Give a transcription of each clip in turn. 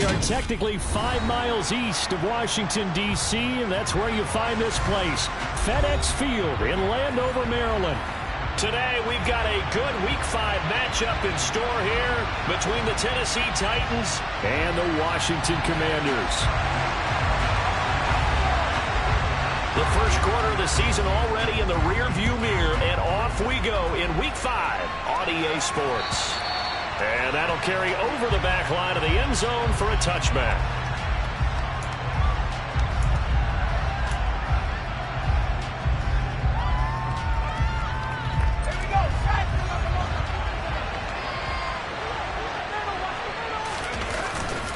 We are technically 5 miles east of Washington, D.C., and that's where you find this place, FedEx Field in Landover, Maryland. Today, we've got a good Week 5 matchup in store here between the Tennessee Titans and the Washington Commanders. The first quarter of the season already in the rearview mirror, and off we go in Week 5 on EA Sports. And that'll carry over the back line of the end zone for a touchback.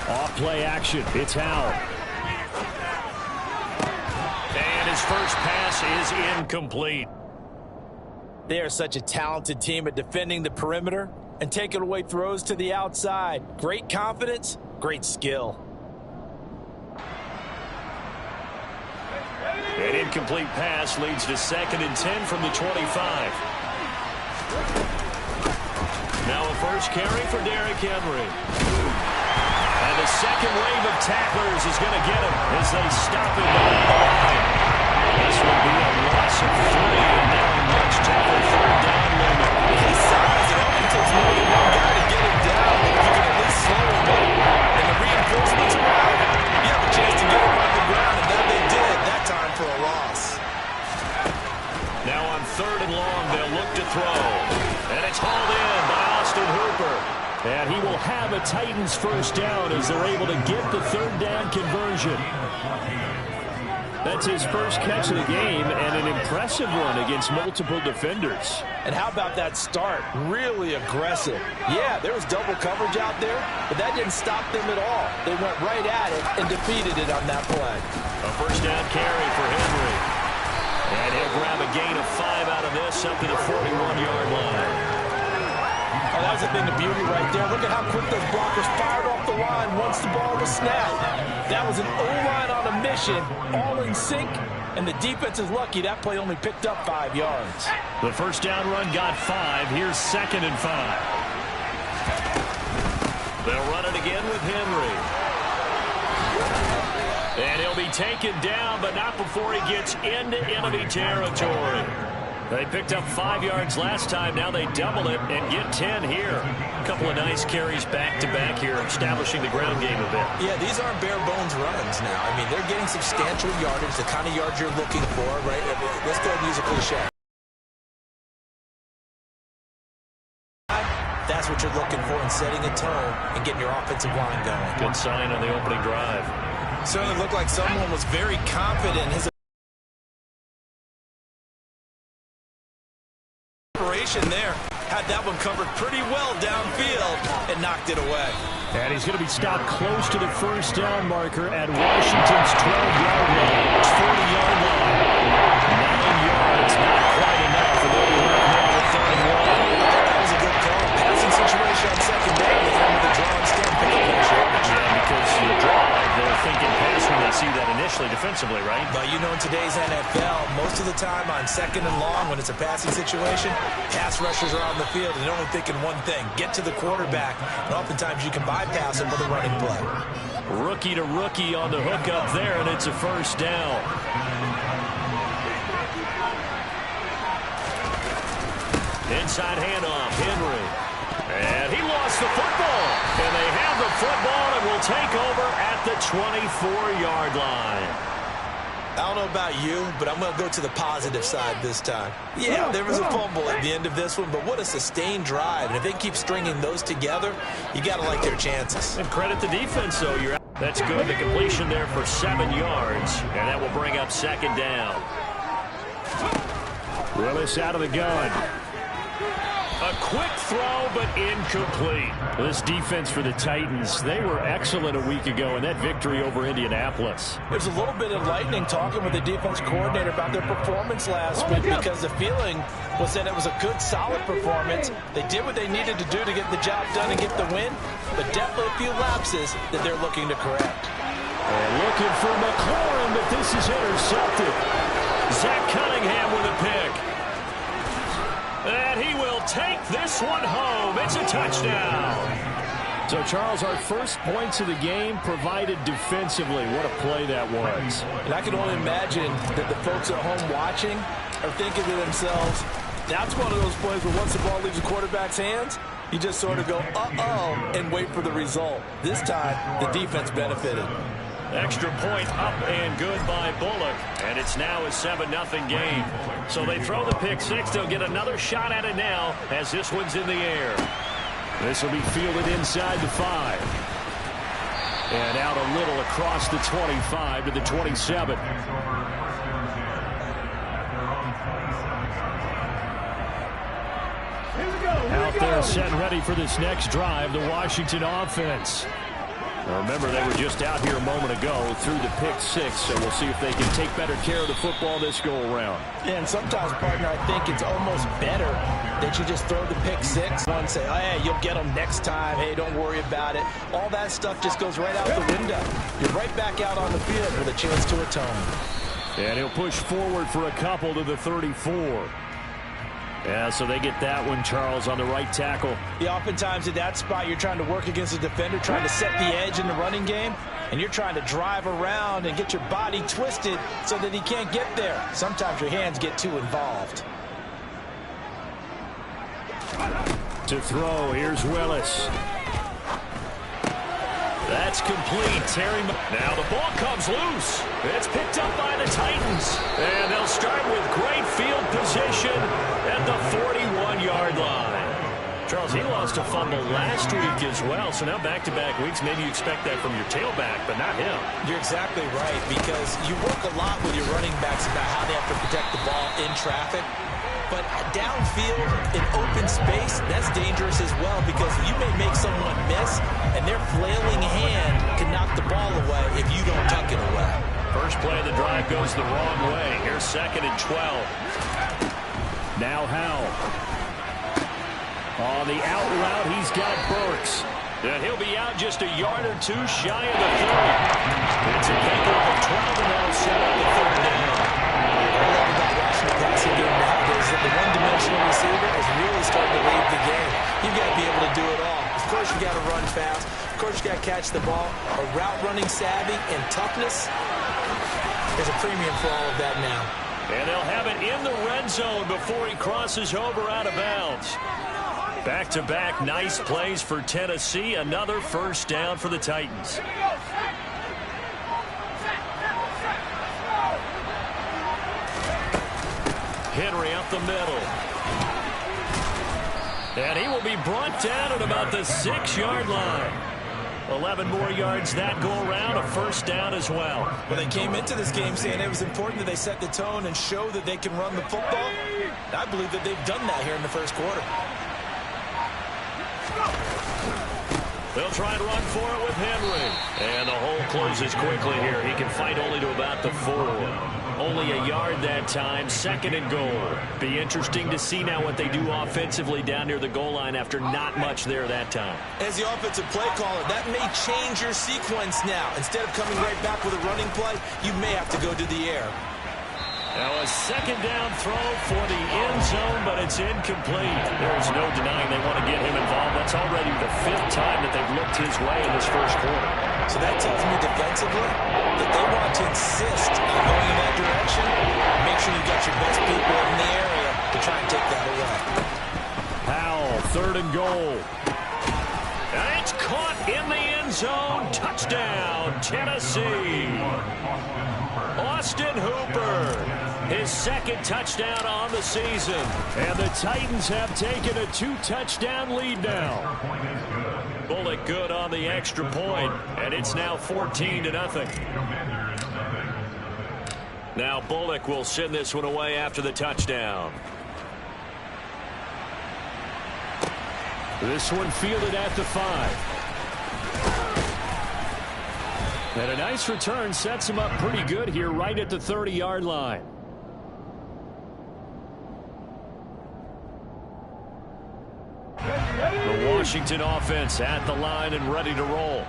Off play action. It's Howell. And his first pass is incomplete. They are such a talented team at defending the perimeter and taking away throws to the outside. Great confidence, great skill. An incomplete pass leads to 2nd and 10 from the 25. Now a first carry for Derrick Henry. And the second wave of tacklers is going to get him as they stop him behind the line. This will be a loss of 3, and now a much tougher third down limit. He's size, it only takes more than one guy to get him down. If you can at least slow him up and the reinforcements arrive, you have a chance to get him on the ground, and that they did that time for a loss. Now on 3rd and long, they'll look to throw. And it's hauled in by Austin Hooper. And he will have a Titans first down as they're able to get the 3rd down conversion. That's his first catch of the game, and an impressive one against multiple defenders. And how about that start? Really aggressive. Yeah, there was double coverage out there, but that didn't stop them at all. They went right at it and defeated it on that play. A first down carry for Henry. And he'll grab a gain of 5 out of this up to the 41-yard line. Oh, that was a thing of beauty right there. Look at how quick those blockers fired off the line once the ball was snapped. That was an O-line on a mission, all in sync, and the defense is lucky that play only picked up 5 yards. The first down run got 5. Here's 2nd and 5. They'll run it again with Henry. And he'll be taken down, but not before he gets into enemy territory. They picked up 5 yards last time. Now they double it and get 10 here. A couple of nice carries back-to-back here, establishing the ground game a bit. Yeah, these aren't bare-bones runs now. I mean, they're getting substantial yardage, the kind of yards you're looking for, right? Let's go ahead and use a cliche. That's what you're looking for in setting a tone and getting your offensive line going. Good sign on the opening drive. Certainly looked like someone was very confident in his there. Had that one covered pretty well downfield and knocked it away. And he's going to be stopped close to the first down marker at Washington's 12-yard line. 40-yard line. 9 yards, not quite enough. And they'll be left now with 3rd and 1. That was a good call. Passing situation on 2nd down. They have the draw instead. Yeah, because the draw, they're thinking pass when they see that initially defensively, right? But you know, in today's NFL, most of the time on 2nd and long, when it's a passing situation, pass rushers are on the field and they're only thinking one thing: get to the quarterback. And oftentimes you can bypass him with a running play. Rookie to rookie on the hook up there, and it's a first down. Inside handoff, Henry. And he lost the football. And they have the football and will take over at the 24-yard line. I don't know about you, but I'm going to go to the positive side this time. Yeah, there was a fumble at the end of this one, but what a sustained drive. And if they keep stringing those together, you got to like their chances. And credit the defense, though. That's good. The completion there for 7 yards. And that will bring up 2nd down. Willis out of the gun. A quick throw, but incomplete. This defense for the Titans, they were excellent a week ago in that victory over Indianapolis. There's a little bit of lightning talking with the defense coordinator about their performance last week because the feeling was that it was a good, solid performance. They did what they needed to do to get the job done and get the win, but definitely a few lapses that they're looking to correct. And looking for McLaurin, but this is intercepted. Zach Cunningham with a pick. And he will take this one home. It's a touchdown. So, Charles, our first points of the game provided defensively. What a play that was. And I can only imagine that the folks at home watching are thinking to themselves, that's one of those plays where once the ball leaves the quarterback's hands, you just sort of go, uh-oh, and wait for the result. This time, the defense benefited. Extra point up and good by Bullock. And it's now a 7-0 game. So they throw the pick six. They'll get another shot at it now as this one's in the air. This will be fielded inside the 5. And out a little across the 25 to the 27. Out there set and ready for this next drive, the Washington offense. Now remember, they were just out here a moment ago through the pick six, so we'll see if they can take better care of the football this go-around. Yeah, and sometimes, partner, I think it's almost better that you just throw the pick six. One say, oh, hey, you'll get them next time. Hey, don't worry about it. All that stuff just goes right out the window. You're right back out on the field with a chance to atone. And he'll push forward for a couple to the 34. Yeah, so they get that one, Charles, on the right tackle. Yeah, oftentimes at that spot, you're trying to work against a defender, trying to set the edge in the running game, and you're trying to drive around and get your body twisted so that he can't get there. Sometimes your hands get too involved. To throw, here's Willis. That's complete. Terry. Now the ball comes loose. It's picked up by the Titans. And they'll start with great field position at the 41-yard line. Charles, he lost a fumble last week as well. So now back-to-back weeks, maybe you expect that from your tailback, but not him. You're exactly right, because you work a lot with your running backs about how they have to protect the ball in traffic. But downfield in open space, that's dangerous as well, because you may make someone miss, and their flailing hand can knock the ball away if you don't tuck it away. First play of the drive goes the wrong way. Here's 2nd and 12. Now Howell. On the out route, he's got Burks. And he'll be out just a yard or two shy of the 30. It's a gain of 12, and that'll set up the 3rd down. Passing game nowadays that the one-dimensional receiver is really starting to lead the game. You've got to be able to do it all. Of course, you got to run fast. Of course, you got to catch the ball. A route running savvy and toughness is a premium for all of that now. And they'll have it in the red zone before he crosses over out of bounds. Back-to-back nice plays for Tennessee. Another first down for the Titans. Henry up the middle. And he will be brought down at about the 6-yard line. 11 more yards that go around, a first down as well. Well, they came into this game saying it was important that they set the tone and show that they can run the football. I believe that they've done that here in the first quarter. They'll try and run for it with Henry. And the hole closes quickly here. He can fight only to about the 4. Only a yard that time, 2nd and goal. Be interesting to see now what they do offensively down near the goal line after not much there that time. As the offensive play caller, that may change your sequence now. Instead of coming right back with a running play, you may have to go to the air. Now a 2nd down throw for the end zone, but it's incomplete. There's no denying they want to get him involved. That's already the 5th time that they've looked his way in this first quarter. So that tells me defensively that they want to insist on going in that direction. Make sure you got your best people in the area to try and take that away. Howell, 3rd and goal. And it's caught in the end zone. Touchdown, Tennessee. Austin Hooper. His 2nd touchdown on the season. And the Titans have taken a 2-touchdown lead now. Bullock good on the extra point, and it's now 14-0. Now Bullock will send this one away after the touchdown. This one fielded at the 5. And a nice return sets him up pretty good here right at the 30-yard line. The Washington offense at the line and ready to roll.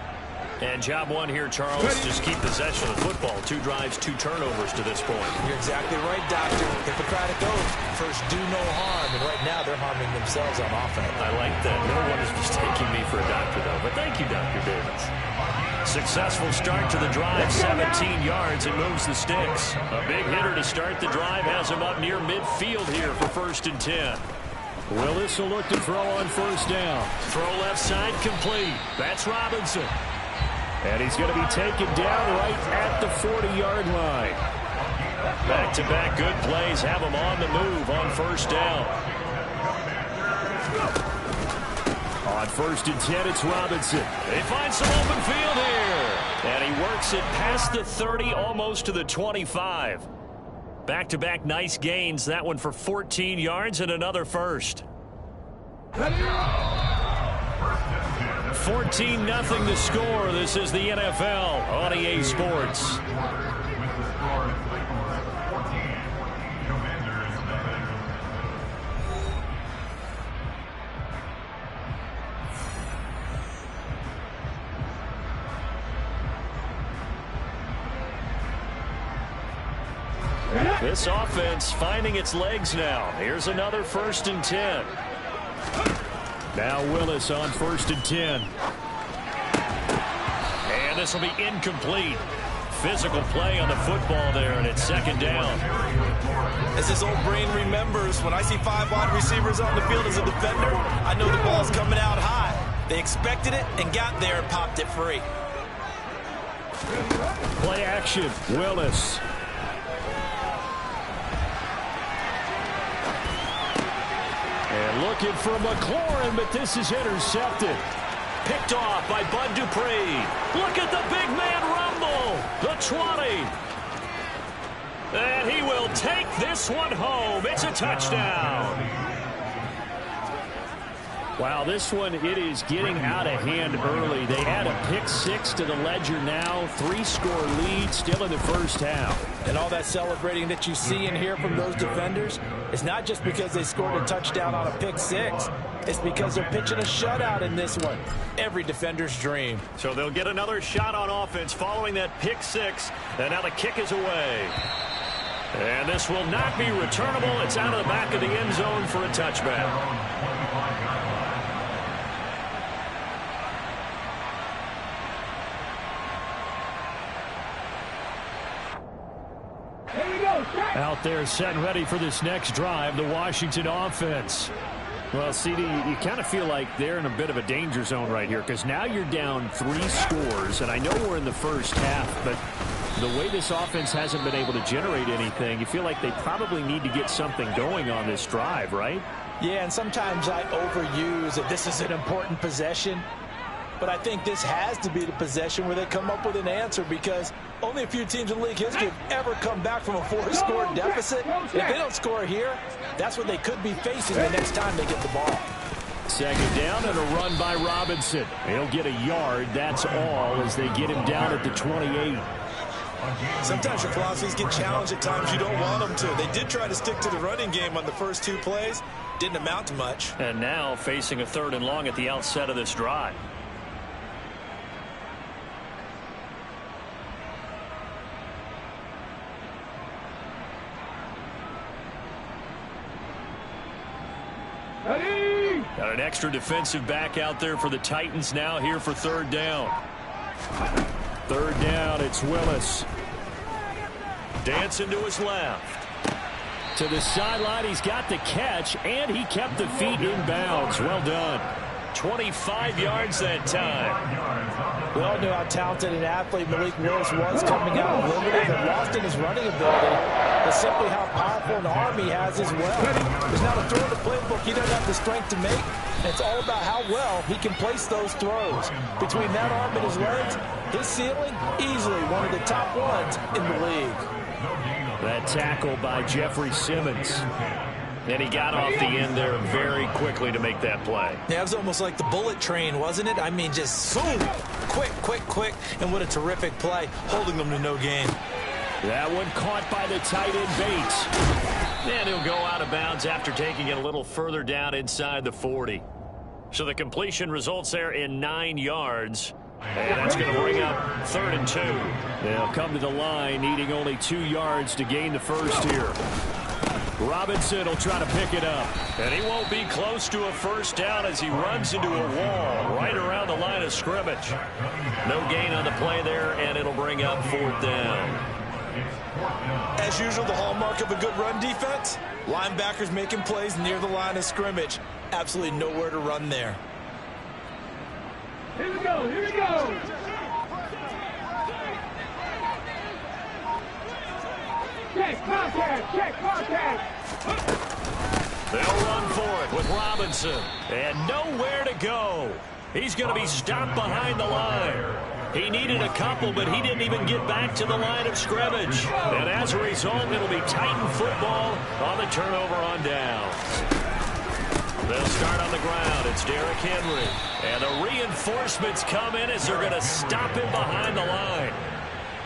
And job one here, Charles, just keep possession of the football. 2 drives, 2 turnovers to this point. You're exactly right, Doctor. Hippocratic oath. First, do no harm. And right now, they're harming themselves on offense. I like that. No one is mistaking me for a doctor, though. But thank you, Dr. Davis. Successful start to the drive, 17 yards, and moves the sticks. A big hitter to start the drive has him up near midfield here for 1st and 10. Willis will look to throw on 1st down. Throw left side complete. That's Robinson. And he's going to be taken down right at the 40-yard line. Back-to-back good plays have him on the move on 1st down. On 1st and 10, it's Robinson. They find some open field here. And he works it past the 30, almost to the 25. Back-to-back nice gains. That one for 14 yards and another first. 14-0 the score. This is the NFL on EA Sports. This offense finding its legs now. Here's another 1st and 10. Now Willis on 1st and 10. And this will be incomplete. Physical play on the football there, and it's 2nd down. As his old brain remembers, when I see 5 wide receivers on the field as a defender, I know the ball's coming out high. They expected it and got there and popped it free. Play action, Willis. And looking for McLaurin, but this is intercepted. Picked off by Bud Dupree. Look at the big man rumble. The 20. And he will take this one home. It's a touchdown. Wow, this one, it is getting out of hand early. They add a pick 6 to the ledger now. 3-score lead still in the 1st half. And all that celebrating that you see and hear from those defenders is not just because they scored a touchdown on a pick 6. It's because they're pitching a shutout in this one. Every defender's dream. So they'll get another shot on offense following that pick 6. And now the kick is away. And this will not be returnable. It's out of the back of the end zone for a touchback. Out there set and ready for this next drive, the Washington offense. Well, CD, you kind of feel like they're in a bit of a danger zone right here because now you're down 3 scores, and I know we're in the 1st half, but the way this offense hasn't been able to generate anything, you feel like they probably need to get something going on this drive, right? Yeah, and sometimes I overuse that this is an important possession. But I think this has to be the possession where they come up with an answer because only a few teams in league history have ever come back from a 4-score deficit. If they don't score here, that's what they could be facing the next time they get the ball. 2nd down and a run by Robinson. He'll get a yard. That's all as they get him down at the 28. Sometimes your philosophies get challenged at times you don't want them to. They did try to stick to the running game on the first 2 plays. Didn't amount to much. And now facing a 3rd and long at the outset of this drive. Got an extra defensive back out there for the Titans now here for 3rd down. 3rd down, it's Willis. Dancing to his left. To the sideline, he's got the catch, and he kept the feet in bounds. Well done. 25 yards that time. We all knew how talented an athlete Malik Willis was coming out of Liberty, but lost in his running ability. But simply how powerful an arm he has as well. There's not a throw in the playbook he doesn't have the strength to make. And it's all about how well he can place those throws. Between that arm and his legs, his ceiling, easily one of the top ones in the league. That tackle by Jeffrey Simmons. And he got off the end there very quickly to make that play. Yeah, it was almost like the bullet train, wasn't it? I mean, just boom, quick, and what a terrific play, holding them to no gain. That one caught by the tight end Bates. And he'll go out of bounds after taking it a little further down inside the 40. So the completion results there in 9 yards. And that's going to bring up 3rd and 2. They'll come to the line, needing only 2 yards to gain the first here. Robinson will try to pick it up. And he won't be close to a first down as he runs into a wall right around the line of scrimmage. No gain on the play there, and it'll bring up 4th down. As usual, the hallmark of a good run defense, linebackers making plays near the line of scrimmage. Absolutely nowhere to run there. Here we go, here we go. Check contact. They'll run for it with Robinson. And nowhere to go. He's going to be stopped behind the line. He needed a couple, but he didn't even get back to the line of scrimmage. And as a result, it'll be Titan football on the turnover on downs. They'll start on the ground. It's Derrick Henry. And the reinforcements come in as they're going to stop him behind the line.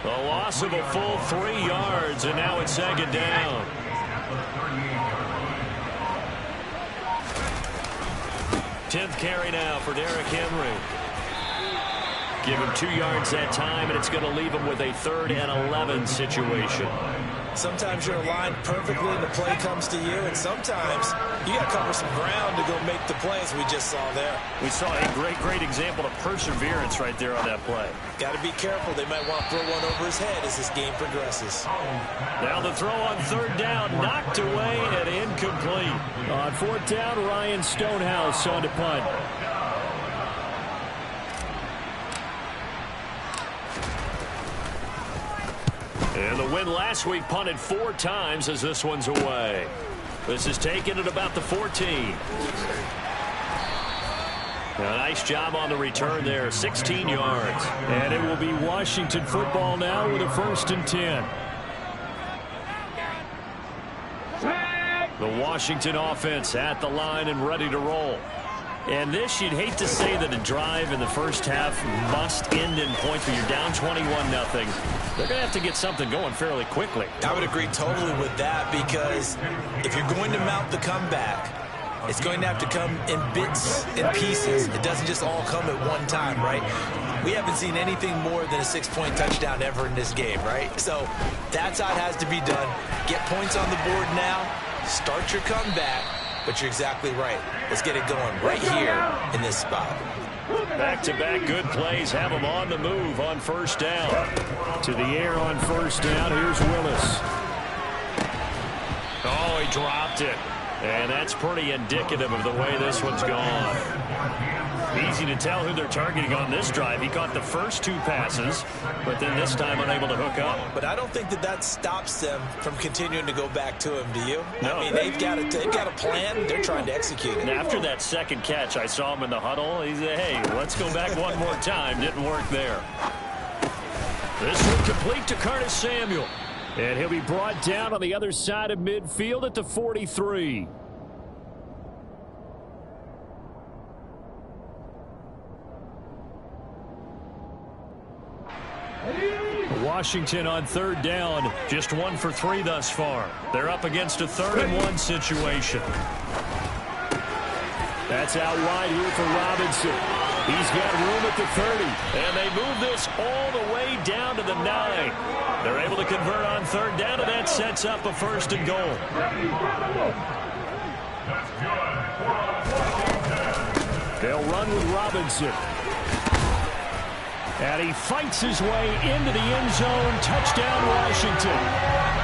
A loss of a full 3 yards, and now it's 2nd down. Tenth carry now for Derrick Henry. Give him 2 yards that time, and it's going to leave him with a 3rd and 11 situation. Sometimes you're aligned perfectly and the play comes to you, and sometimes you got to cover some ground to go make the play, as we just saw there. We saw a great example of perseverance right there on that play. Got to be careful. They might want to throw one over his head as this game progresses. Now the throw on 3rd down, knocked away and incomplete. On 4th down, Ryan Stonehouse on to punt. And the win last week punted 4 times as this one's away. This is taken at about the 14. A nice job on the return there, 16 yards. And it will be Washington football now with a 1st and 10. The Washington offense at the line and ready to roll. And this, you'd hate to say that a drive in the first half must end in points, but you're down 21-0. They're going to have to get something going fairly quickly. I would agree totally with that, because if you're going to mount the comeback, it's going to have to come in bits and pieces. It doesn't just all come at one time, right? We haven't seen anything more than a 6-point touchdown ever in this game, right? So that's how it has to be done. Get points on the board now. Start your comeback. But you're exactly right. Let's get it going right here in this spot. Back-to-back good plays have them on the move on 1st down. To the air on 1st down. Here's Willis. Oh, he dropped it. And that's pretty indicative of the way this one's gone. Easy to tell who they're targeting on this drive. He caught the first 2 passes, but then this time unable to hook up. But I don't think that stops them from continuing to go back to him, do you? No. I mean, they've got a plan. They're trying to execute it. And after that second catch, I saw him in the huddle. He said, hey, let's go back one more time. Didn't work there. This one complete to Curtis Samuel. And he'll be brought down on the other side of midfield at the 43. Washington on 3rd down, just 1 for 3 thus far. They're up against a 3rd and 1 situation. That's out wide here for Robinson. He's got room at the 30, and they move this all the way down to the 9. They're able to convert on 3rd down, and that sets up a 1st and goal. They'll run with Robinson. And he fights his way into the end zone. Touchdown, Washington.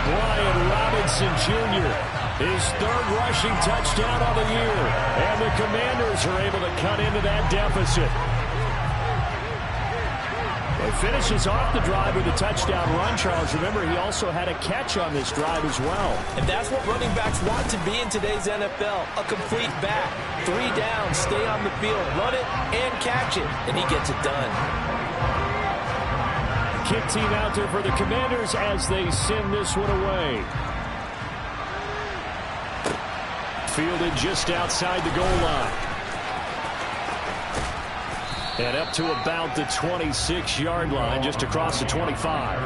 Brian Robinson Jr., his 3rd rushing touchdown of the year. And the Commanders are able to cut into that deficit. He finishes off the drive with a touchdown run, Charles. Remember, he also had a catch on this drive as well. And that's what running backs want to be in today's NFL, a complete back. 3 downs, stay on the field, run it, and catch it. And he gets it done. Kick team out there for the Commanders as they send this one away. Fielded just outside the goal line. And up to about the 26-yard line, just across the 25.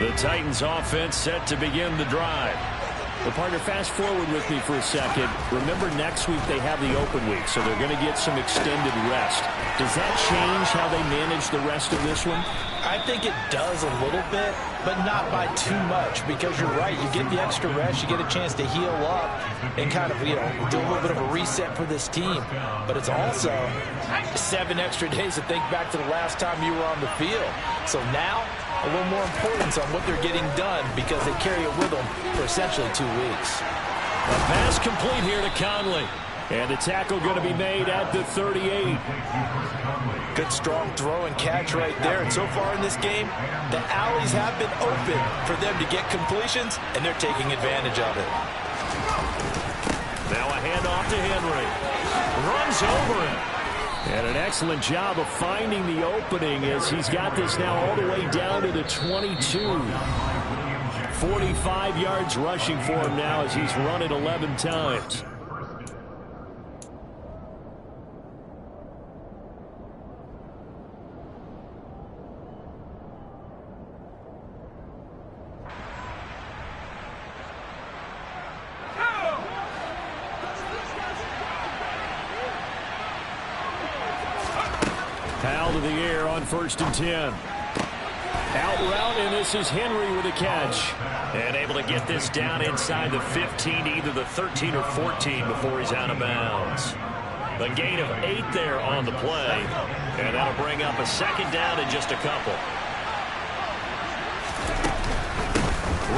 The Titans offense set to begin the drive. Well, partner, fast forward with me for a second. Remember, next week they have the open week, so they're going to get some extended rest. Does that change how they manage the rest of this one? I think it does a little bit, but not by too much, because you're right. You get the extra rest, you get a chance to heal up and kind of, do a little bit of a reset for this team. But it's also 7 extra days to think back to the last time you were on the field. So now, a little more importance on what they're getting done because they carry it with them for essentially 2 weeks. A pass complete here to Conley. And the tackle going to be made at the 38. Good strong throw and catch right there. And so far in this game, the alleys have been open for them to get completions, and they're taking advantage of it. Now a handoff to Henry. Runs over him. And an excellent job of finding the opening as he's got this now all the way down to the 22. 45 yards rushing for him now as he's run it 11 times. Powell to the air on 1st and 10. Out route, and this is Henry with a catch. And able to get this down inside the 15, either the 13 or 14 before he's out of bounds. A gain of 8 there on the play. And that'll bring up a 2nd down in just a couple.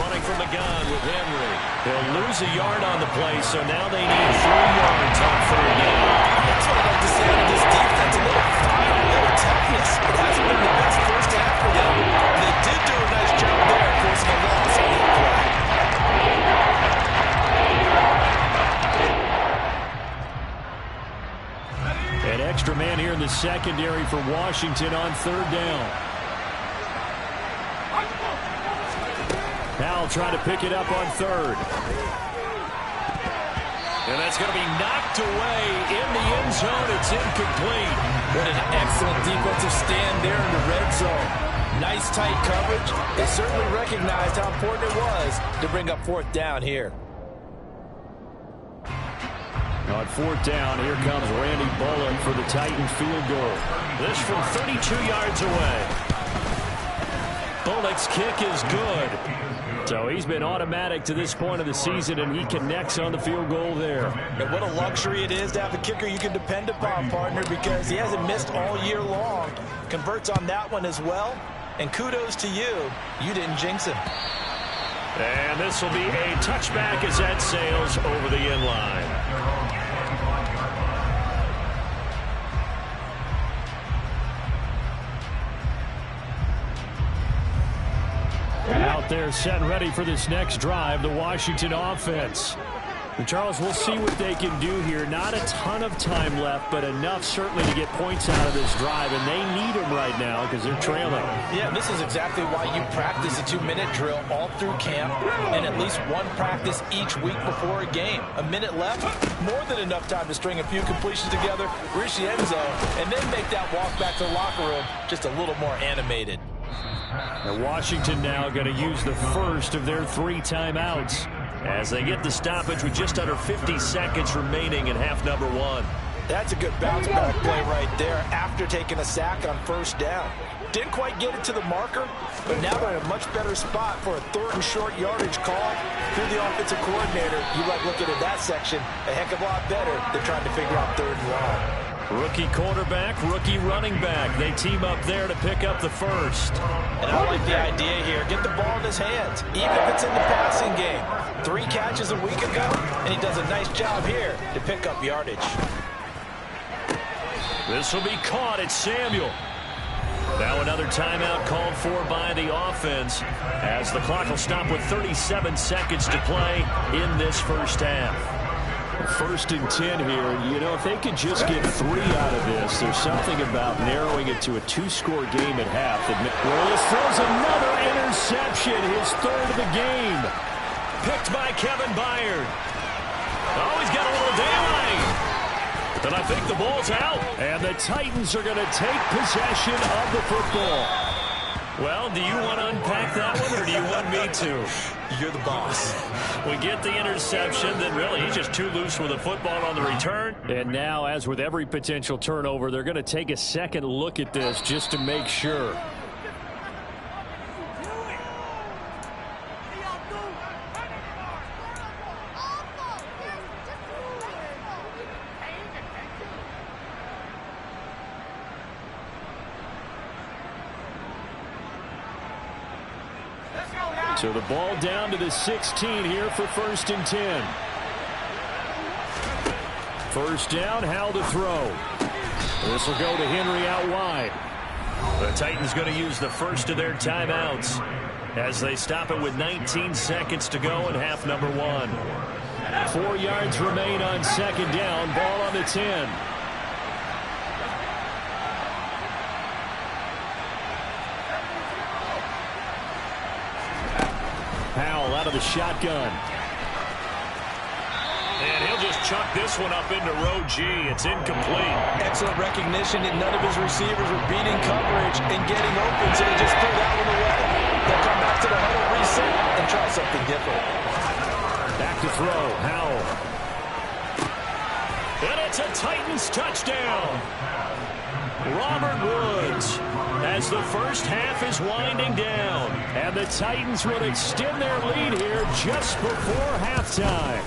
Running from the gun with Henry. They'll lose a yard on the play, so now they need 3 yards on 3rd down. That's what I like to say out of this defense. A little fire, a little toughness. It hasn't been the best first half for them. They did do a nice job there, forcing a loss on the play. An extra man here in the secondary for Washington on 3rd down. Powell trying to pick it up on 3rd. And that's going to be knocked away in the end zone. It's incomplete. What an excellent defensive stand there in the red zone. Nice tight coverage. They certainly recognized how important it was to bring up 4th down here. On 4th down, here comes Randy Bullock for the Titans field goal. This from 32 yards away. Bullock's kick is good. So he's been automatic to this point of the season, and he connects on the field goal there. And what a luxury it is to have a kicker you can depend upon, partner, because he hasn't missed all year long. Converts on that one as well. And kudos to you. You didn't jinx him. And this will be a touchback as that sails over the end line. Out there set and ready for this next drive, the Washington offense. And Charles, we'll see what they can do here. Not a ton of time left, but enough certainly to get points out of this drive, and they need them right now because they're trailing. Yeah, this is exactly why you practice a 2-minute drill all through camp and at least one practice each week before a game. A minute left, more than enough time to string a few completions together, reach the end zone, and then make that walk back to the locker room just a little more animated. And Washington now going to use the first of their 3 timeouts as they get the stoppage with just under 50 seconds remaining in half number 1. That's a good bounce back play right there after taking a sack on 1st down. Didn't quite get it to the marker, but now they're in a much better spot for a 3rd and short yardage call through the offensive coordinator. You like looking at that section a heck of a lot better than trying to figure out 3rd and long. Rookie quarterback, rookie running back. They team up there to pick up the first. And I like the idea here. Get the ball in his hands, even if it's in the passing game. 3 catches a week ago, and he does a nice job here to pick up yardage. This will be caught. It's Samuel. Now another timeout called for by the offense as the clock will stop with 37 seconds to play in this first half. 1st and 10 here. You know, if they could just get 3 out of this, there's something about narrowing it to a 2-score game at half. Willis throws another interception, his 3rd of the game. Picked by Kevin Byard. Oh, he's got a little daylight. And I think the ball's out. And the Titans are going to take possession of the football. Well, do you want to unpack that one, or do you want me to? You're the boss. We get the interception, then really he's just too loose with the football on the return. And now, as with every potential turnover, they're going to take a second look at this just to make sure. So the ball down to the 16 here for 1st and 10. First down, Howell to throw. This will go to Henry out wide. The Titans going to use the first of their timeouts as they stop it with 19 seconds to go in half number 1. 4 yards remain on 2nd down. Ball on the 10. Howell out of the shotgun. And he'll just chuck this one up into row G. It's incomplete. Excellent recognition, and none of his receivers were beating coverage and getting open, so he just threw that one away. They'll come back to the huddle, reset, and try something different. Back to throw, Howell. And it's a Titans touchdown. Robert Woods, as the first half is winding down. And the Titans will extend their lead here just before halftime.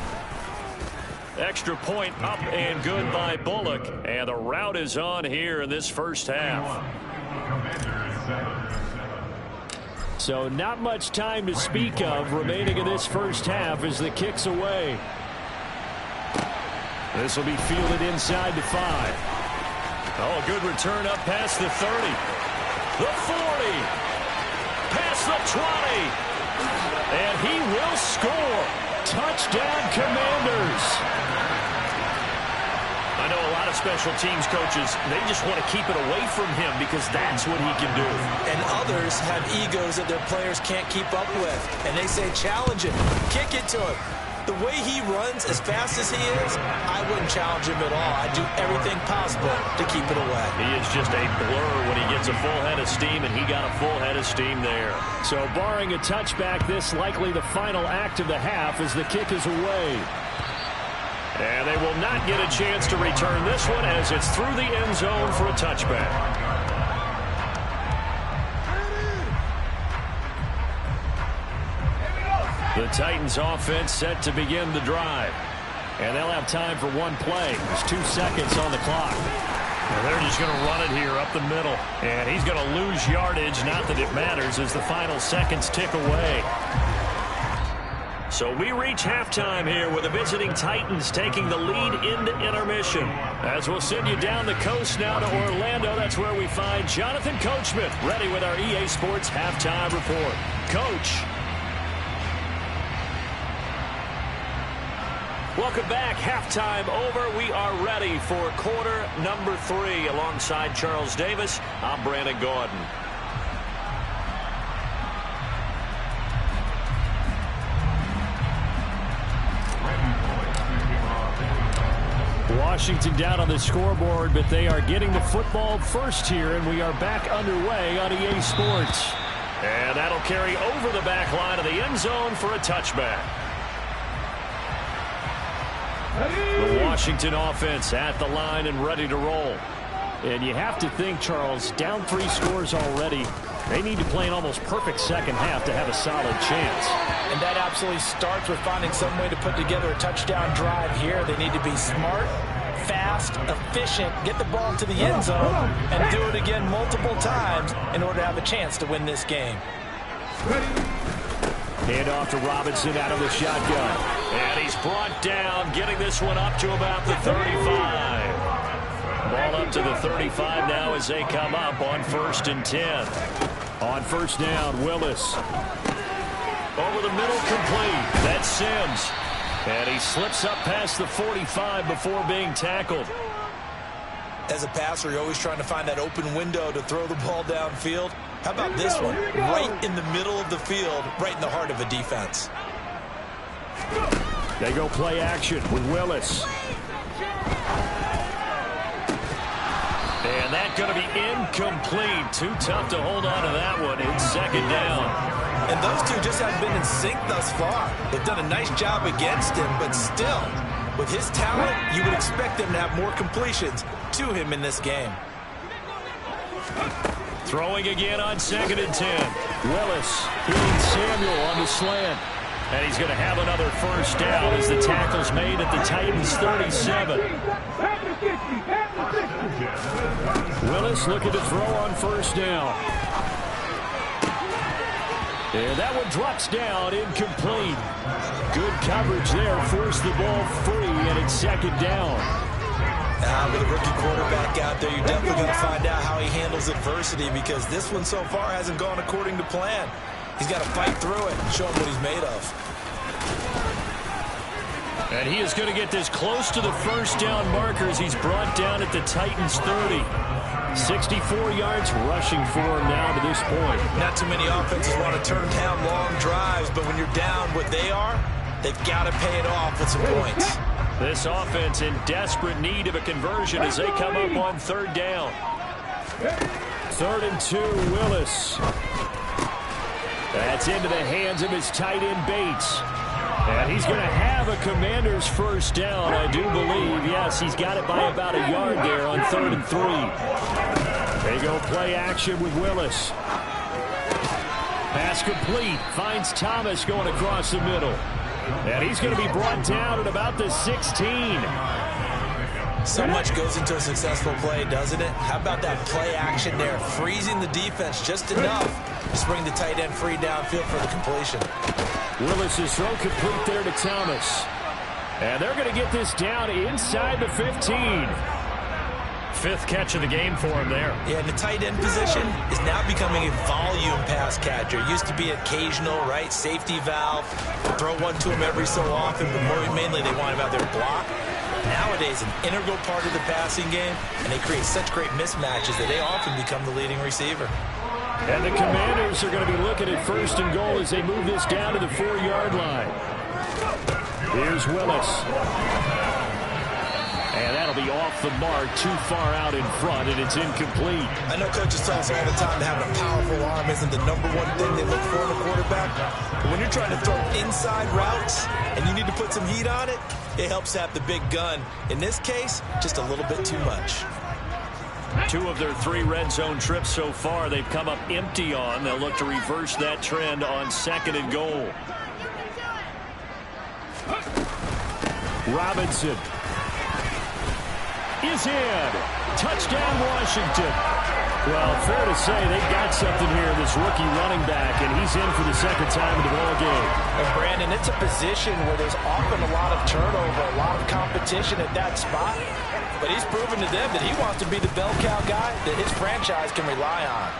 Extra point up and good by Bullock. And the route is on here in this first half. So not much time to speak of remaining in this first half as the kick's away. This will be fielded inside the 5. Oh, good return up past the 30. The 40. Past the 20. And he will score. Touchdown, Commanders. I know a lot of special teams coaches, they just want to keep it away from him because that's what he can do. And others have egos that their players can't keep up with. And they say, challenge him, kick it to him. The way he runs as fast as he is, I wouldn't challenge him at all. I'd do everything possible to keep it away. He is just a blur when he gets a full head of steam, and he got a full head of steam there. So barring a touchback, this likely the final act of the half as the kick is away. And they will not get a chance to return this one as it's through the end zone for a touchback. The Titans offense set to begin the drive. And they'll have time for one play. There's 2 seconds on the clock. And they're just going to run it here up the middle. And he's going to lose yardage. Not that it matters as the final seconds tick away. So we reach halftime here with the visiting Titans taking the lead into intermission. As we'll send you down the coast now to Orlando. That's where we find Jonathan Coachman ready with our EA Sports halftime report. Coach. Welcome back. Halftime over. We are ready for quarter number 3. Alongside Charles Davis, I'm Brandon Gordon. Washington down on the scoreboard, but they are getting the football first here, and we are back underway on EA Sports. And that'll carry over the back line of the end zone for a touchback. The Washington offense at the line and ready to roll. And you have to think, Charles, down 3 scores already. They need to play an almost perfect second half to have a solid chance. And that absolutely starts with finding some way to put together a touchdown drive here. They need to be smart, fast, efficient, get the ball to the end zone, and do it again multiple times in order to have a chance to win this game. Hand off to Robinson out of the shotgun. And he's brought down, getting this one up to about the 35. Ball up to the 35 now as they come up on 1st and 10. On first down, Willis. Over the middle, complete. That's Sims. And he slips up past the 45 before being tackled. As a passer, you're always trying to find that open window to throw the ball downfield. How about this one? Right in the middle of the field, right in the heart of a defense. They go play action with Willis. And And that's going to be incomplete. Too tough to hold on to that one. It's second down. And those two just haven't been in sync thus far. They've done a nice job against him, but still, with his talent, you would expect them to have more completions to him in this game. Throwing again on 2nd and 10. Willis hitting Samuel on the slant. And he's going to have another first down as the tackle's made at the Titans' 37. Willis looking to throw on first down. And that one drops down, incomplete. Good coverage there, forced the ball free, and it's second down. With a rookie quarterback out there, you're definitely going to find out how he handles adversity, because this one so far hasn't gone according to plan. He's got to fight through it and show him what he's made of. And he is going to get this close to the first down markers. He's brought down at the Titans' 30. 64 yards rushing for him now to this point. Not too many offenses want to turn down long drives, but when you're down what they are, they've got to pay it off with some points. This offense in desperate need of a conversion as they come up on third down. 3rd and 2, Willis. That's into the hands of his tight end, Bates. And he's going to have a Commander's first down, I do believe. Yes, he's got it by about a yard there on 3rd and 3. They go play action with Willis. Pass complete. Finds Thomas going across the middle. And he's going to be brought down at about the 16. So much goes into a successful play, doesn't it? How about that play action there? Freezing the defense just enough to bring the tight end free downfield for the completion. Willis' throw complete there to Thomas. And they're going to get this down inside the 15. 5th catch of the game for him there. Yeah, and the tight end position is now becoming a volume pass catcher. Used to be occasional, right? Safety valve. Throw one to him every so often, but mainly they want him out there to block. Nowadays, an integral part of the passing game, and they create such great mismatches that they often become the leading receiver. And the Commanders are going to be looking at 1st and goal as they move this down to the 4-yard line. Here's Willis. And that'll be off the mark, too far out in front, and it's incomplete. I know coaches tell us all the time that having a powerful arm isn't the #1 thing they look for in a quarterback. But when you're trying to throw inside routes and you need to put some heat on it, it helps have the big gun. In this case, just a little bit too much. 2 of their 3 red zone trips so far they've come up empty on. They'll look to reverse that trend on 2nd and goal. Robinson is in. Touchdown, Washington. Well, fair to say they've got something here, this rookie running back, and he's in for the 2nd time in the ball game. And Brandon, it's a position where there's often a lot of turnover, a lot of competition at that spot. But he's proven to them that he wants to be the bell cow guy that his franchise can rely on.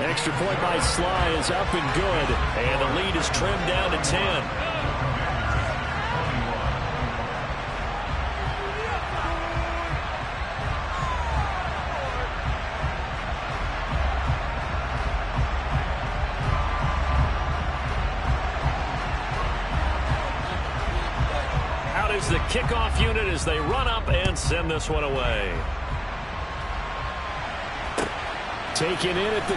Extra point by Sly is up and good, and the lead is trimmed down to 10. Is the kickoff unit as they run up and send this one away. Taken in at the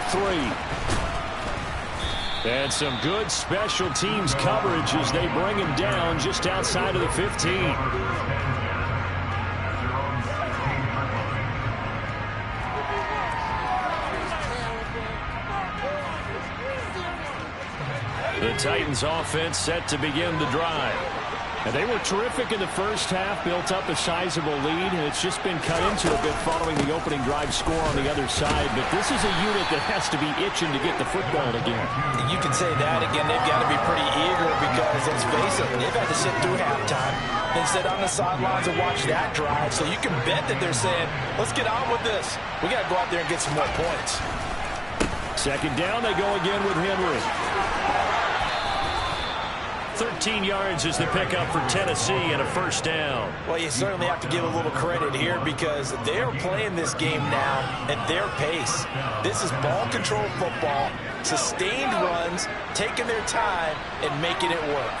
3. And some good special teams coverage as they bring him down just outside of the 15. The Titans offense set to begin the drive. And they were terrific in the first half, built up a sizable lead, and it's just been cut into a bit following the opening drive score on the other side. But this is a unit that has to be itching to get the football again. You can say that again. They've got to be pretty eager because, let's face it, they've had to sit through halftime and sit on the sidelines and watch that drive. So you can bet that they're saying, let's get on with this. We got to go out there and get some more points. 2nd down, they go again with Henry. 13 yards is the pickup for Tennessee and a first down. Well, you certainly have to give a little credit here because they're playing this game now at their pace. This is ball control football, sustained runs, taking their time and making it work.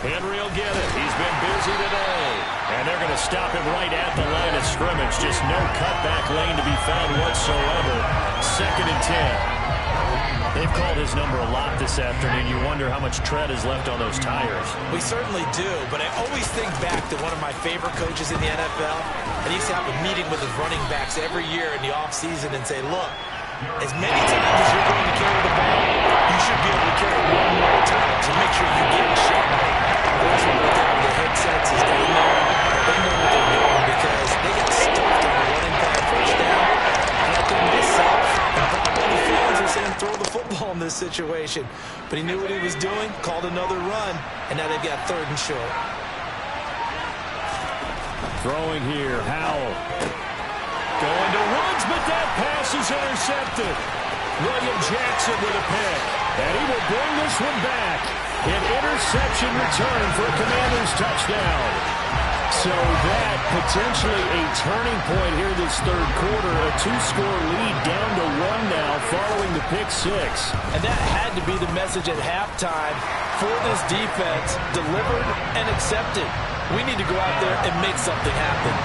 Henry will get it. He's been busy today. And they're going to stop him right at the line line of scrimmage. Just no cutback lane to be found whatsoever. 2nd and 10. They've called his number a lot this afternoon. You wonder how much tread is left on those tires. We certainly do, but I always think back to one of my favorite coaches in the NFL. And he used to have a meeting with his running backs every year in the offseason and say, look, as many times as you're going to carry the ball, you should be able to carry it one more time to make sure you get a shot. Of course, when we're down the headsets is down there, they know what they're doing because they got stuffed on the running back first down. And I think myself, and probably the fans are saying throw the football in this situation. But he knew what he was doing, called another run, and now they've got 3rd and short. Throwing here, Howell. Going to Woods, but that pass is intercepted. William Jackson with a pick. And he will bring this one back. An interception return for a Commanders touchdown. So that potentially a turning point here this 3rd quarter. A 2-score lead down to 1 now following the pick 6. And that had to be the message at halftime for this defense. Delivered and accepted. We need to go out there and make something happen.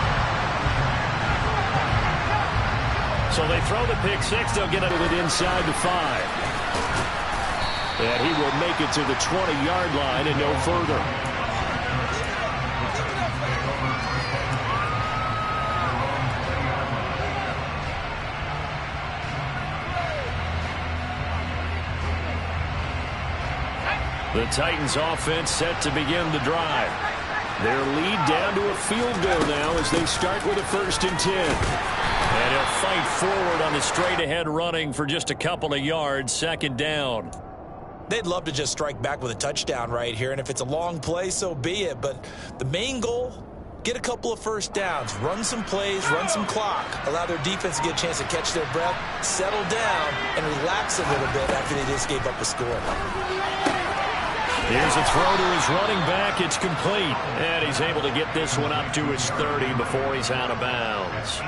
So they throw the pick 6. They'll get it inside the 5. And he will make it to the 20-yard line and no further. The Titans offense set to begin the drive. Their lead down to a field goal now as they start with a 1st and 10. And he'll fight forward on the straight-ahead running for just a couple of yards, 2nd down. They'd love to just strike back with a touchdown right here, and if it's a long play, so be it. But the main goal, get a couple of 1st downs, run some plays, run some clock, allow their defense to get a chance to catch their breath, settle down, and relax a little bit after they just gave up a score. Here's a throw to his running back. It's complete. And he's able to get this one up to his 30 before he's out of bounds.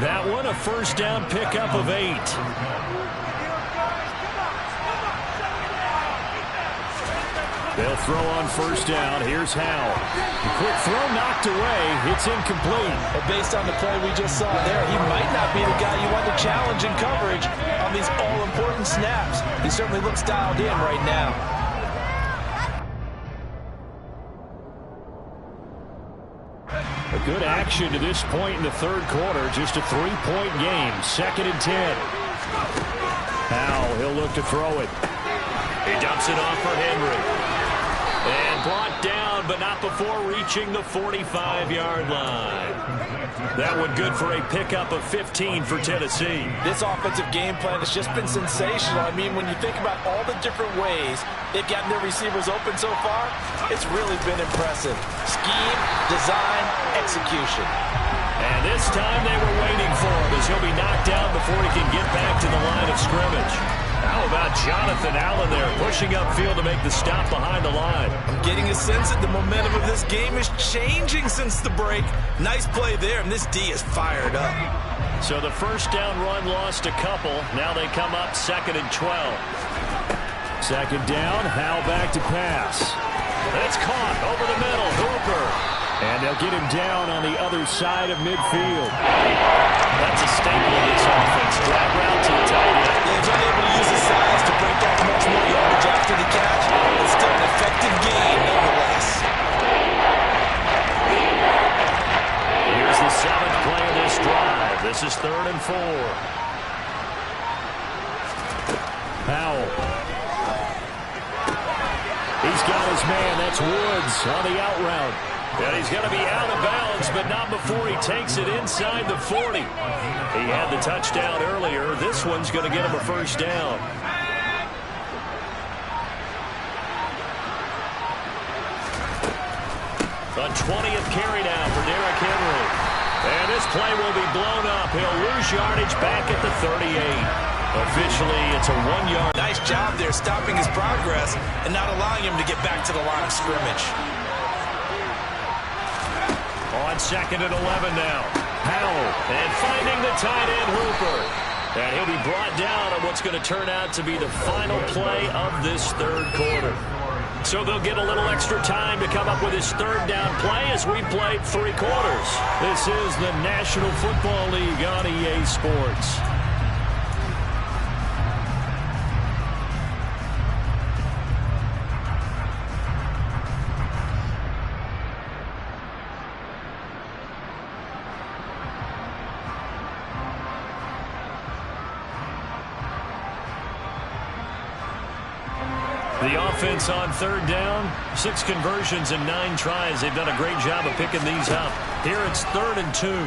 That one, a 1st down pickup of 8. They'll throw on 1st down. Here's Howell. The quick throw knocked away. It's incomplete. And based on the play we just saw there, he might not be the guy you want to challenge in coverage on these all-important snaps. He certainly looks dialed in right now. A good action to this point in the 3rd quarter. Just a 3-point game. 2nd and 10. Howell, he'll look to throw it. He dumps it off for Henry. And brought down, but not before reaching the 45-yard line. That one good for a pickup of 15 for Tennessee. This offensive game plan has just been sensational. I mean, when you think about all the different ways they've gotten their receivers open so far, it's really been impressive. Scheme, design, execution. And this time they were waiting for him as he'll be knocked down before he can get back to the line of scrimmage. How about Jonathan Allen there pushing upfield to make the stop behind the line? I'm getting a sense that the momentum of this game is changing since the break. Nice play there, and this D is fired up. So the 1st down run lost a couple. Now they come up 2nd and 12. 2nd down, Howell back to pass. That's caught over the middle, Hooper. And they'll get him down on the other side of midfield. That's a staple of this offense. Drag route to the tight end. He's unable to use his size to break off much more yardage after the catch. It's still an effective game, nonetheless. Here's the 7th play of this drive. This is 3rd and 4. Howell. He's got his man. That's Woods on the out route. And he's going to be out of bounds, but not before he takes it inside the 40. He had the touchdown earlier. This one's going to get him a 1st down. A 20th carry now for Derrick Henry. And this play will be blown up. He'll lose yardage back at the 38. Officially, it's a 1-yard. Nice job there stopping his progress and not allowing him to get back to the line of scrimmage. On 2nd and 11 now. Howell, and finding the tight end Hooper. And he'll be brought down on what's going to turn out to be the final play of this 3rd quarter. So they'll get a little extra time to come up with his third down play as we played 3 quarters. This is the National Football League on EA Sports. The offense on third down, 6 conversions and 9 tries. They've done a great job of picking these up. Here it's 3rd and 2. Throwing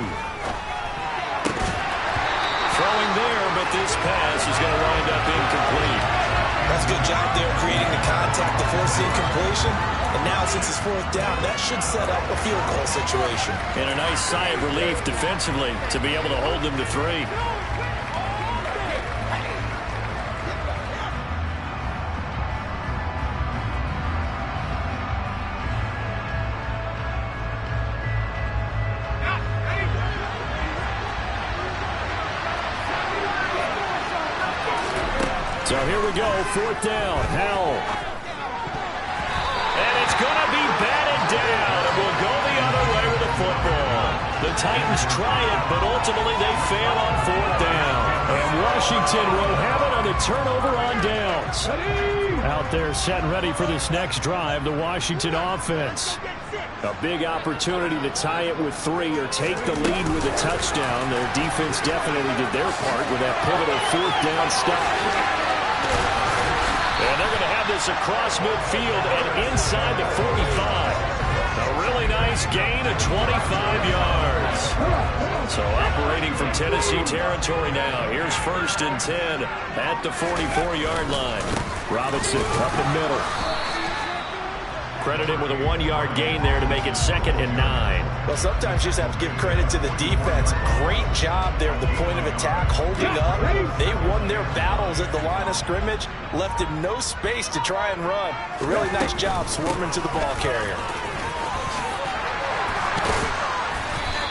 there, but this pass is going to wind up incomplete. That's a good job there creating the contact to force the incompletion. And now since it's 4th down, that should set up a field goal situation. And a nice sigh of relief defensively to be able to hold them to 3. So here we go, 4th down, Howell. And it's going to be batted down, and we'll go the other way with the football. The Titans try it, but ultimately they fail on 4th down. And Washington will have it on the turnover on downs. Out there set and ready for this next drive, the Washington offense. A big opportunity to tie it with 3 or take the lead with a touchdown. Their defense definitely did their part with that pivotal 4th down stop. And they're going to have this across midfield and inside the 45. A really nice gain of 25 yards. So operating from Tennessee territory now. Here's 1st and 10 at the 44-yard line. Robinson up the middle. Credited with a 1-yard gain there to make it 2nd and 9. Well, sometimes you just have to give credit to the defense. Great job there at the point of attack, holding up. They won their battles at the line of scrimmage, left him no space to try and run. A really nice job swarming to the ball carrier.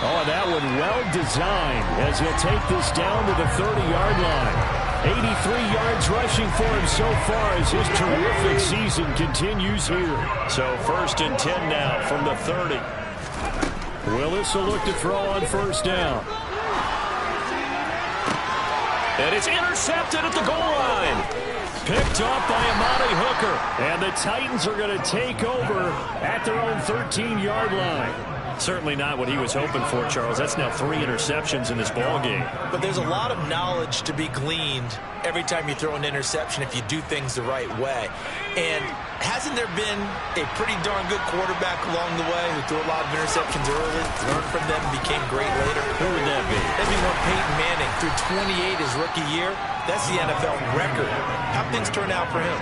Oh, and that one well designed as he'll take this down to the 30-yard line. 83 yards rushing for him so far as his terrific season continues here. So 1st and 10 now from the 30. Willis will look to throw on 1st down. And it's intercepted at the goal line. Picked off by Amani Hooker. And the Titans are going to take over at their own 13-yard line. Certainly not what he was hoping for, Charles. That's now 3 interceptions in this ball game. But there's a lot of knowledge to be gleaned every time you throw an interception if you do things the right way. And hasn't there been a pretty darn good quarterback along the way who threw a lot of interceptions early, learned from them, became great later? Who would that be? That'd be one Peyton Manning. Threw 28 his rookie year. That's the NFL record. How'd things turn out for him?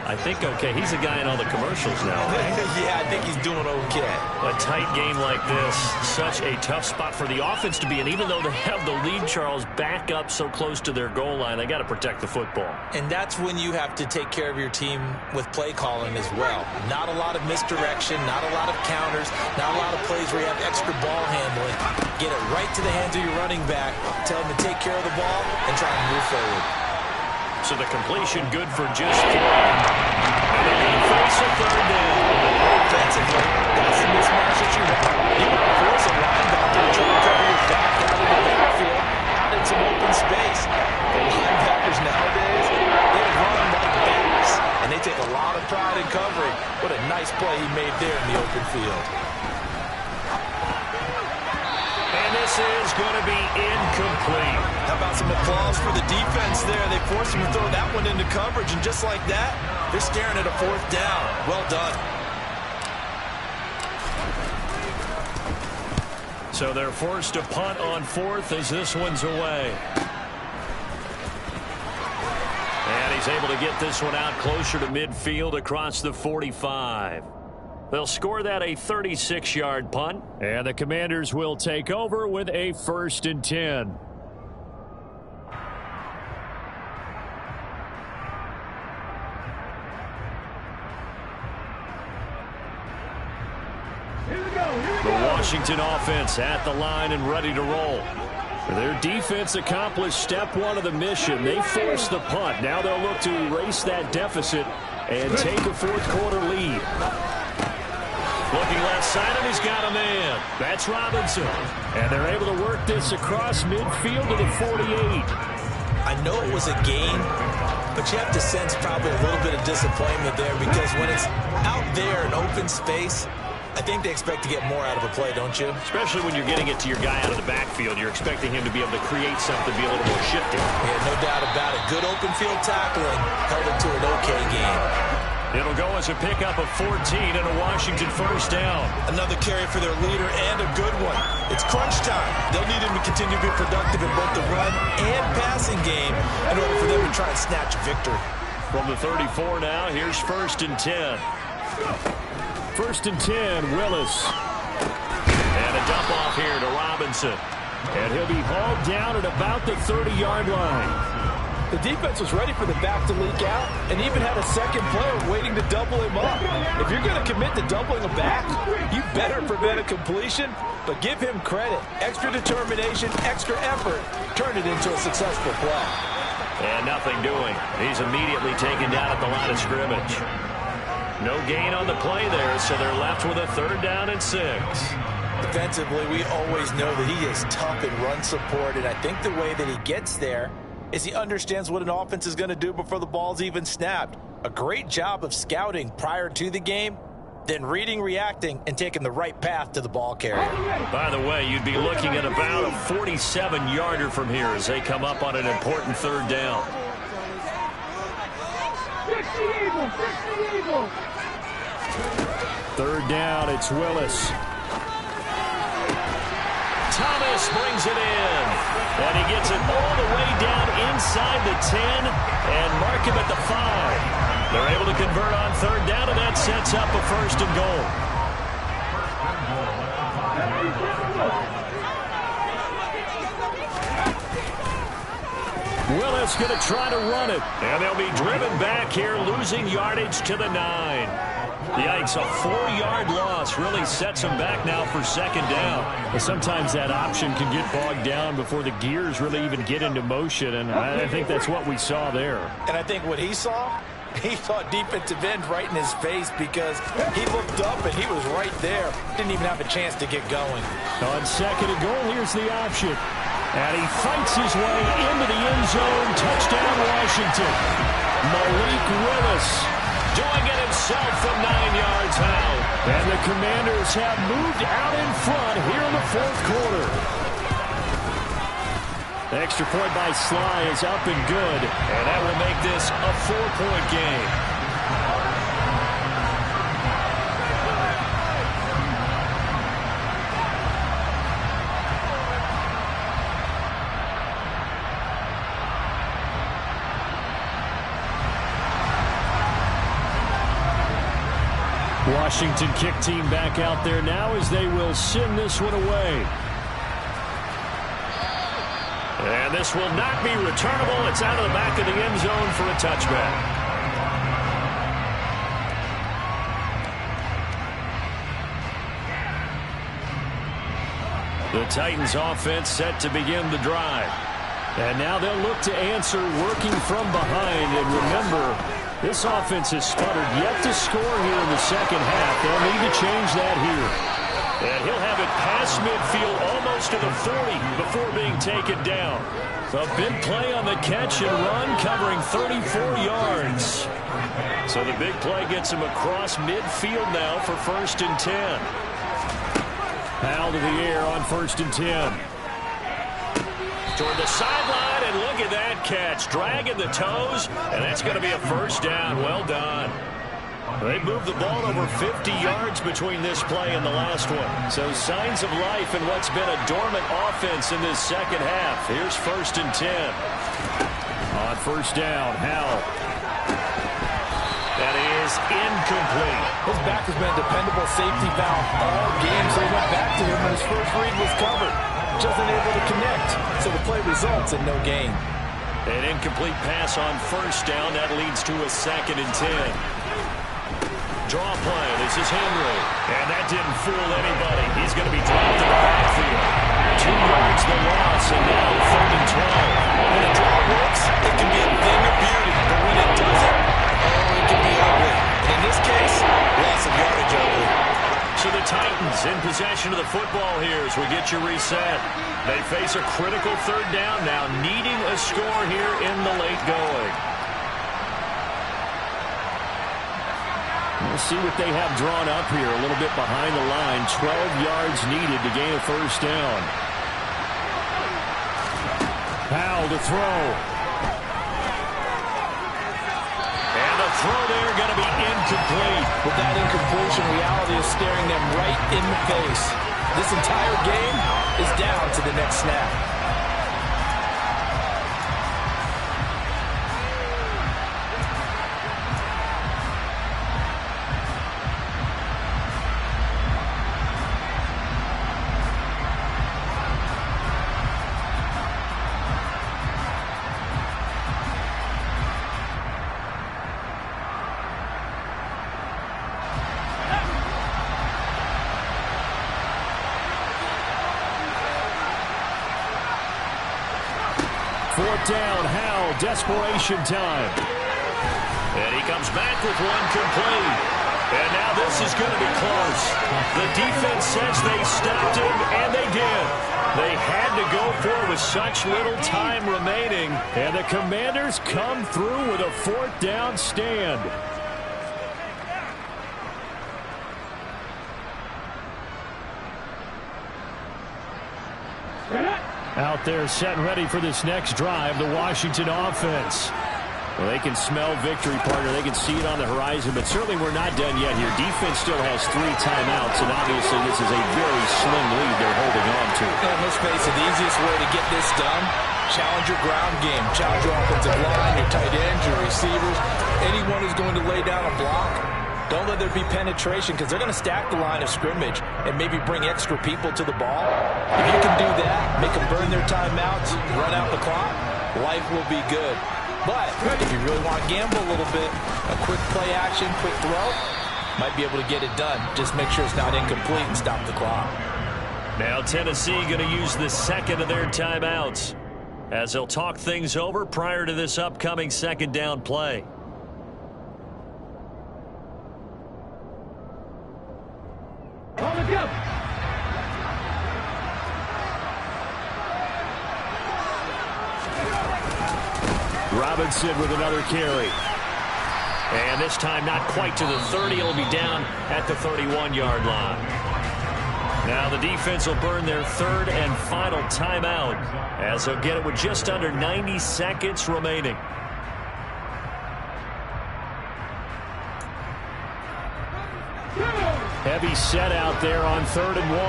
I think okay. He's a guy in all the commercials now. Yeah, I think he's doing okay. A tight game like this, such a tough spot for the offense to be in. Even though they have the lead, Charles, back up so close to their goal line, they got to protect the football. And that's when you have to take care of your team with play calling as well. Not a lot of misdirection, not a lot of counters, not a lot of plays where you have extra ball handling. Get it right to the hands of your running back, tell him to take care of the ball, and try and move forward. So the completion good for just 3. And they're going to face a 3rd down. Offensively, that's the mismatch that you want. You want to force a linebacker to try to cover your back out in the backfield, out in some open space. The linebackers nowadays, they run like bears, and they take a lot of pride in covering. What a nice play he made there in the open field. And this is going to be incomplete. How about some applause for the defense there? They forced him to throw that one into coverage, and just like that, they're staring at a 4th down. Well done. So they're forced to punt on 4th as this one's away. And he's able to get this one out closer to midfield across the 45. They'll score that a 36-yard punt, and the Commanders will take over with a 1st and 10. The Washington offense at the line and ready to roll. Their defense accomplished step one of the mission. They forced the punt. Now they'll look to erase that deficit and take a fourth-quarter lead. Looking left side, and he's got a man. That's Robinson. And they're able to work this across midfield to the 48. I know it was a gain, but you have to sense probably a little bit of disappointment there because when it's out there in open space, I think they expect to get more out of a play, don't you? Especially when you're getting it to your guy out of the backfield. You're expecting him to be able to create something, be a little more shifty. Yeah, no doubt about it. Good open field tackling held it to an okay game. It'll go as a pickup of 14 and a Washington first down. Another carry for their leader and a good one. It's crunch time. They'll need him to continue to be productive in both the run and passing game in order for them to try and snatch a victory. From the 34 now, here's 1st and 10. 1st and 10, Willis. And a dump off here to Robinson. And he'll be hauled down at about the 30-yard line. The defense was ready for the back to leak out and even had a second player waiting to double him up. If you're going to commit to doubling a back, you better prevent a completion, but give him credit. Extra determination, extra effort, turn it into a successful play. And nothing doing. He's immediately taken down at the line of scrimmage. No gain on the play there, so they're left with a 3rd down and 6. Defensively, we always know that he is tough in run support, and I think the way that he gets there is he understands what an offense is going to do before the ball's even snapped. A great job of scouting prior to the game, then reading, reacting, and taking the right path to the ball carrier. By the way, you'd be looking at about a 47-yarder from here as they come up on an important 3rd down. Fix the Eagles! Fix the Eagles! 3rd down, it's Willis. Thomas brings it in. And he gets it all the way down inside the 10 and mark him at the 5. They're able to convert on 3rd down, and that sets up a 1st and goal. Willis going to try to run it. And they'll be driven back here, losing yardage to the 9. Yikes, a 4-yard loss really sets them back now for 2nd down. But sometimes that option can get bogged down before the gears really even get into motion, and I think that's what we saw there. And I think what he saw defensive end right in his face because he looked up and he was right there. Didn't even have a chance to get going. On 2nd and goal, here's the option. And he fights his way into the end zone. Touchdown, Washington. Malik Willis doing it himself from 9 yards out. And the Commanders have moved out in front here in the 4th quarter. The extra point by Sly is up and good, and that will make this a 4-point game. Washington kick team back out there now as they will send this one away. And this will not be returnable. It's out of the back of the end zone for a touchback. The Titans offense set to begin the drive. And now they'll look to answer working from behind. And remember, this offense has sputtered yet to score here in the 2nd half. They'll need to change that here. And he'll have it past midfield almost to the 40 before being taken down. A big play on the catch and run covering 34 yards. So the big play gets him across midfield now for 1st and 10. Powell to the air on 1st and 10. Toward the sideline, and look at that catch. Dragging the toes, and that's going to be a 1st down. Well done. They moved the ball over 50 yards between this play and the last one. So signs of life in what's been a dormant offense in this 2nd half. Here's 1st and 10. On 1st down, Howell. That is incomplete. His back has been a dependable safety valve all game, so he went back to him when his first read was covered. Just unable to connect, so the play results in no gain. An incomplete pass on 1st down. That leads to a 2nd and 10. Draw play. This is Henry. And that didn't fool anybody. He's going to be dropped in the backfield. 2 yards the loss, and now 3rd and 12. When a draw works, it can be a thing of beauty. But when it doesn't, oh, it can be ugly. And in this case, loss of yardage ugly. So the Titans in possession of the football here as we get you reset. They face a critical 3rd down now, needing a score here in the late going. We'll see what they have drawn up here a little bit behind the line. 12 yards needed to gain a 1st down. Powell to throw. And the throw there going to be incomplete. With that incompletion, reality is staring them right in the face. This entire game is down to the next snap. Down, Howell, desperation time. And he comes back with one complete. And now this is going to be close. The defense says they stopped him, and they did. They had to go for it with such little time remaining. And the Commanders come through with a 4th down stand. Out there set and ready for this next drive, the Washington offense. Well, they can smell victory, partner. They can see it on the horizon, but certainly we're not done yet here. Defense still has 3 timeouts, and obviously this is a very slim lead they're holding on to. And let's face it, the easiest way to get this done, challenge your ground game. Challenge your offensive line, your tight ends, your receivers. Anyone who's going to lay down a block, don't let there be penetration because they're going to stack the line of scrimmage and maybe bring extra people to the ball. If you can do that, make them burn their timeouts, run out the clock, life will be good. But if you really want to gamble a little bit, a quick play action, quick throw, might be able to get it done. Just make sure it's not incomplete and stop the clock. Now Tennessee going to use the 2nd of their timeouts as they'll talk things over prior to this upcoming 2nd down play. Robinson with another carry. And this time not quite to the 30. It'll be down at the 31-yard line. Now the defense will burn their 3rd and final timeout as they'll get it with just under 90 seconds remaining. Heavy set out there on 3rd and 1.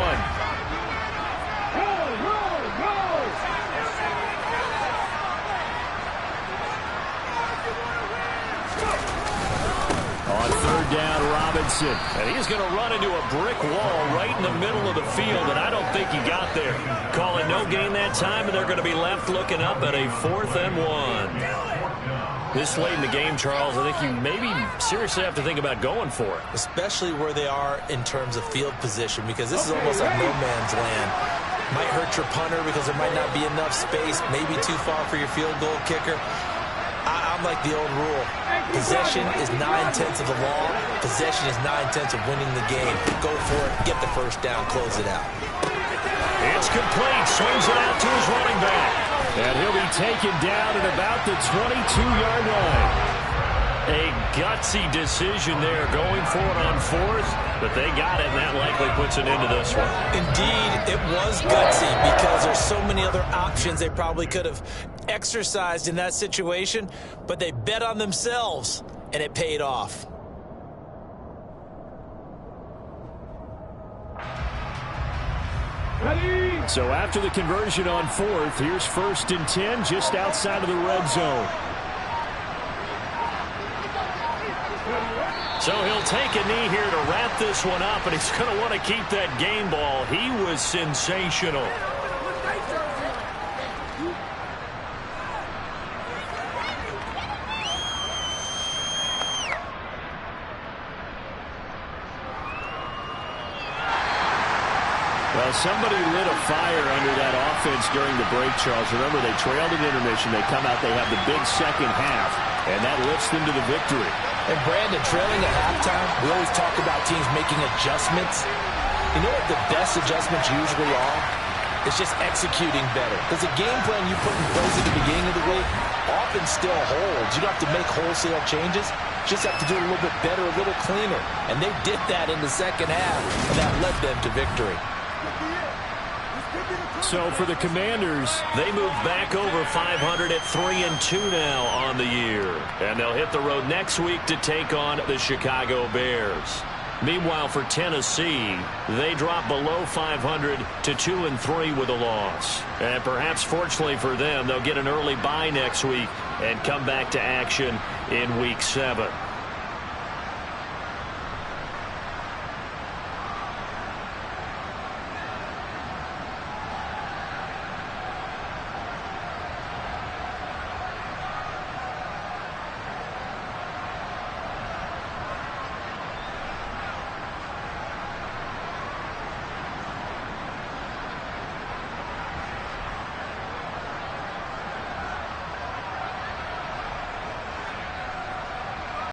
On 3rd down, Robinson. And he's going to run into a brick wall right in the middle of the field, and I don't think he got there. Calling no gain that time, and they're going to be left looking up at a 4th and 1. This late in the game, Charles, I think you maybe seriously have to think about going for it. Especially where they are in terms of field position, because this is almost like no man's land. Might hurt your punter because there might not be enough space, maybe too far for your field goal kicker. I'm like the old rule. Possession is 9/10 of the law. Possession is 9/10 of winning the game. Go for it. Get the 1st down. Close it out. It's complete. Swings it out to his running back. And he'll be taken down at about the 22-yard line. A gutsy decision there going for it on 4th, but they got it, and that likely puts an end to this one. Indeed, it was gutsy because there's so many other options they probably could have exercised in that situation, but they bet on themselves, and it paid off. Ready? So after the conversion on 4th, here's 1st and 10 just outside of the red zone. So he'll take a knee here to wrap this one up, and he's going to want to keep that game ball. He was sensational. Well, somebody lit a fire under that offense during the break, Charles. Remember, they trailed at intermission. They come out, they have the big second half, and that lifts them to the victory. And Brandon, trailing at halftime, we always talk about teams making adjustments. You know what the best adjustments usually are? It's just executing better. Because the game plan you put in place at the beginning of the week often still holds. You don't have to make wholesale changes. You just have to do it a little bit better, a little cleaner. And they did that in the second half, and that led them to victory. So for the Commanders, they move back over 500 at 3-2 now on the year. And they'll hit the road next week to take on the Chicago Bears. Meanwhile, for Tennessee, they drop below 500 to 2-3 with a loss. And perhaps fortunately for them, they'll get an early bye next week and come back to action in Week 7.